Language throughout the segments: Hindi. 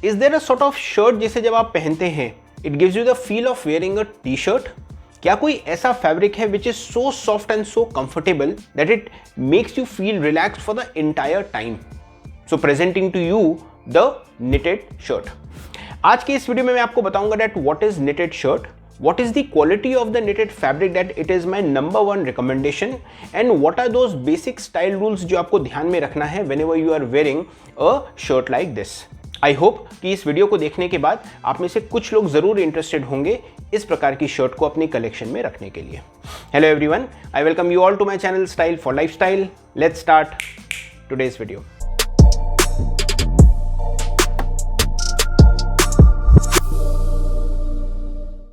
Is there a sort of shirt जिसे जब आप पहनते हैं it gives you the feel of wearing a T shirt? क्या कोई ऐसा फैब्रिक है which is so soft and so comfortable that it makes you feel relaxed for the entire time? So presenting to you the knitted shirt. आज के इस वीडियो में मैं आपको बताऊंगा that what is knitted shirt, what is the quality of the knitted fabric that it is my number one recommendation, and what are those basic style rules जो आपको ध्यान में रखना है whenever you are wearing a shirt like this. I hope कि इस वीडियो को देखने के बाद आप में से कुछ लोग जरूर इंटरेस्टेड होंगे इस प्रकार की शर्ट को अपनी कलेक्शन में रखने के लिए। Hello everyone, I welcome you all to my channel style for lifestyle. Let's start today's video.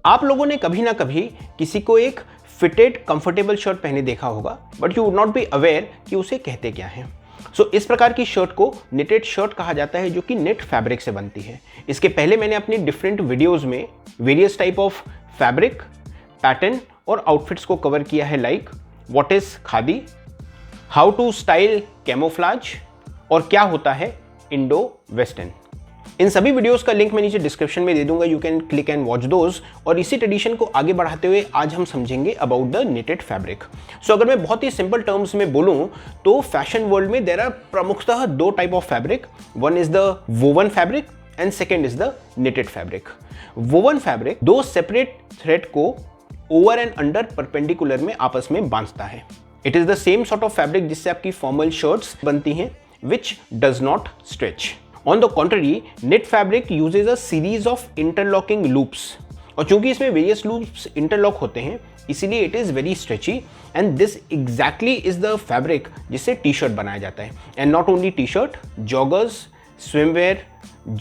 आप लोगों ने कभी ना कभी किसी को एक फिटेड कंफर्टेबल शर्ट पहने देखा होगा, but you would not be aware कि उसे कहते क्या है। सो इस प्रकार की शर्ट को निटेड शर्ट कहा जाता है जो कि नेट फैब्रिक से बनती है। इसके पहले मैंने अपनी डिफरेंट वीडियोस में various type of fabric, pattern और आउटफिट्स को कवर किया है, like what is khadi, how to style camouflage और क्या होता है इंडो वेस्टर्न। इन सभी वीडियोस का लिंक मैं नीचे डिस्क्रिप्शन में दे दूंगा, you can click and watch those. और इसी ट्रेडिशन को आगे बढ़ाते हुए आज हम समझेंगे अबाउट द निटेड फैब्रिक। सो अगर मैं बहुत ही सिंपल टर्म्स में बोलूं तो फैशन वर्ल्ड में देयर आर प्रमुखतः दो type of fabric, one is the woven fabric and second is the knitted fabric. Woven fabric दो सेपरेट थ्रेड को ओवर एंड अंडर परपेंडिकुलर में आपस में बांधता है। It is the same sort of fabric जिससे आपकी फॉर्मल शर्ट्स बनती हैं, which does not stretch. On the contrary, knit fabric uses a series of interlocking loops, और चूंकि इसमें various loops interlock होते हैं इसीलिए it is very stretchy, and this exactly is the fabric जिससे टी शर्ट बनाया जाता है। And not only T shirt, joggers, swimwear,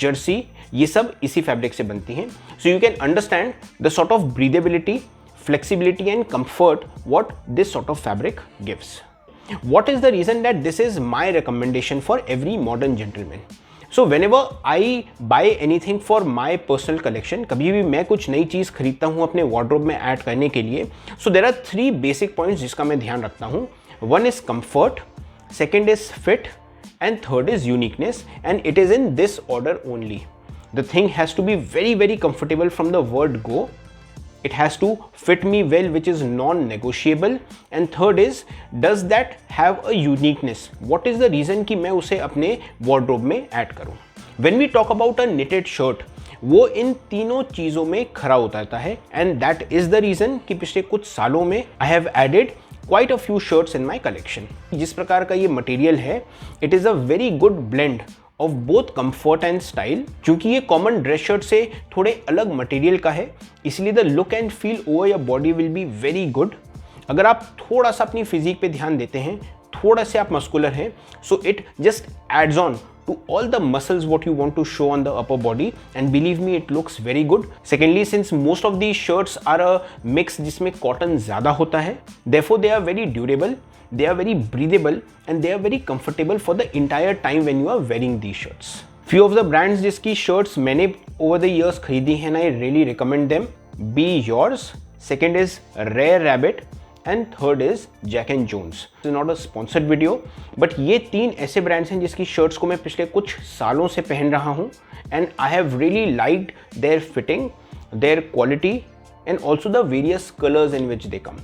jersey, ये सब इसी फैब्रिक से बनती हैं। So you can understand the sort of breathability, flexibility and comfort what this sort of fabric gives. What is the reason that this is my recommendation for every modern gentleman? So whenever I buy anything for my personal collection, कभी भी मैं कुछ नई चीज़ खरीदता हूँ अपने वार्डरोब में ऐड करने के लिए, so there are three basic points जिसका मैं ध्यान रखता हूँ। One is comfort, second is fit, and third is uniqueness, and it is in this order only. The thing has to be very very comfortable from the word go. It has to fit me well, which is non-negotiable, and third is does that have a uniqueness? What is the reason कि मैं उसे अपने wardrobe में ऐड करूं? When we talk about a knitted shirt, वो इन तीनों चीज़ों में खरा उतरता है, and that is the reason कि पिछले कुछ सालों में I have added quite a few shirts in my collection. जिस प्रकार का ये मटेरियल है, it is a very good blend of both comfort and style. क्योंकि ये कॉमन ड्रेस शर्ट से थोड़े अलग मटेरियल का है, इसलिए the look and feel over your body will be very good. अगर आप थोड़ा सा अपनी फिजिक पे ध्यान देते हैं, थोड़ा से आप मस्कुलर हैं, so it just ads on to all the muscles what you want to show on the upper body, and believe me it looks very good. Secondly, since most of these shirts are a mix जिसमें cotton ज़्यादा होता है, therefore they are very durable, they are very breathable, and they are very comfortable for the entire time when you are wearing these shirts. Few of the brands जिसकी shirts मैंने over the years खरीदी हैं, I really recommend them. Be yours. Second is Rare Rabbit, and third is Jack and Jones. This is not a sponsored video, but ये तीन ऐसे ब्रांड्स हैं जिसकी शर्ट्स को मैं पिछले कुछ सालों से पहन रहा हूँ, and I have really liked their fitting, their quality, and also the various colors in which they come.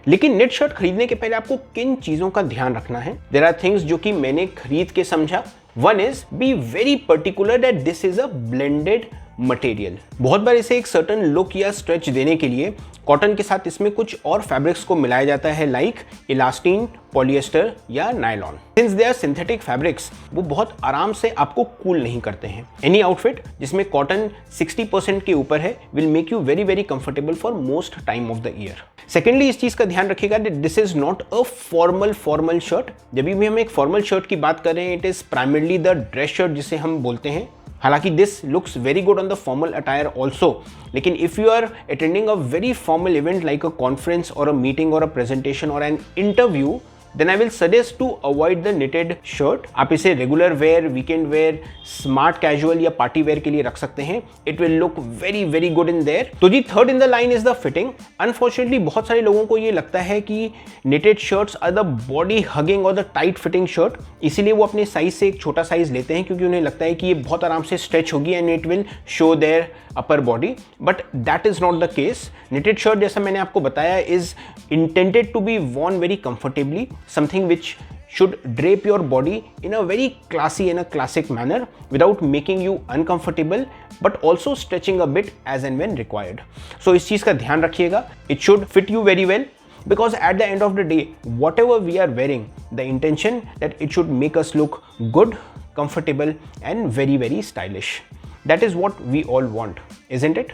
लेकिन नेट शर्ट खरीदने के पहले आपको किन चीज़ों का ध्यान रखना है? There are things जो कि मैंने खरीद के समझा। One is be very particular that this is a blended material. बहुत बार इसे एक सर्टन लुक या स्ट्रेच देने के लिए कॉटन के साथ इसमें कुछ और फैब्रिक्स को मिलाया जाता है, लाइक इलास्टीन, पॉलिएस्टर या nylon. Since they are synthetic fabrics, वो बहुत आराम से आपको कूल नहीं करते हैं। एनी आउटफिट जिसमें कॉटन 60% के ऊपर है will make you very very comfortable for most time of the year. Secondly, इस चीज का ध्यान रखिएगा that this is not a formal shirt. जब भी हम एक फॉर्मल शर्ट की बात कर रहे हैं, it is primarily the dress shirt जिसे हम बोलते हैं। हालांकि this looks very good on the formal attire also, लेकिन if you are attending a very formal event like a conference और अ मीटिंग और अ प्रेजेंटेशन और an interview, then I will suggest to avoid the knitted shirt. आप इसे regular wear, weekend wear, smart casual या party wear के लिए रख सकते हैं. It will look very very good in there. तो जी third in the line is the fitting. Unfortunately बहुत सारे लोगों को ये लगता है कि knitted shirts are the body hugging or the tight fitting shirt, इसीलिए वो अपने साइज से एक छोटा साइज लेते हैं क्योंकि उन्हें लगता है कि ये बहुत आराम से स्ट्रेच होगी and it will show their upper body. But that is not the case. knitted shirt जैसा मैंने आपको बताया is intended to be worn very comfortably, something which should drape your body in a very classy and a classic manner without making you uncomfortable but also stretching a bit as and when required. So इस चीज़ का ध्यान रखिएगा. It should fit you very well because at the end of the day whatever we are wearing, the intention that it should make us look good, comfortable and very very stylish. That is what we all want, isn't it?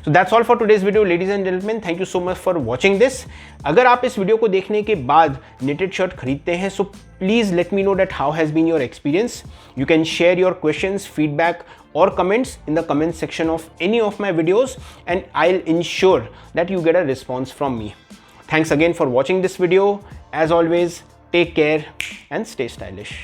So that's all for today's video, ladies and gentlemen. Thank you so much for watching this. अगर आप इस वीडियो को देखने के बाद knitted shirt खरीदते हैं, so please let me know that how has been your experience. You can share your questions, feedback or comments in the comment section of any of my videos and I'll ensure that you get a response from me. Thanks again for watching this video. As always, take care and stay stylish.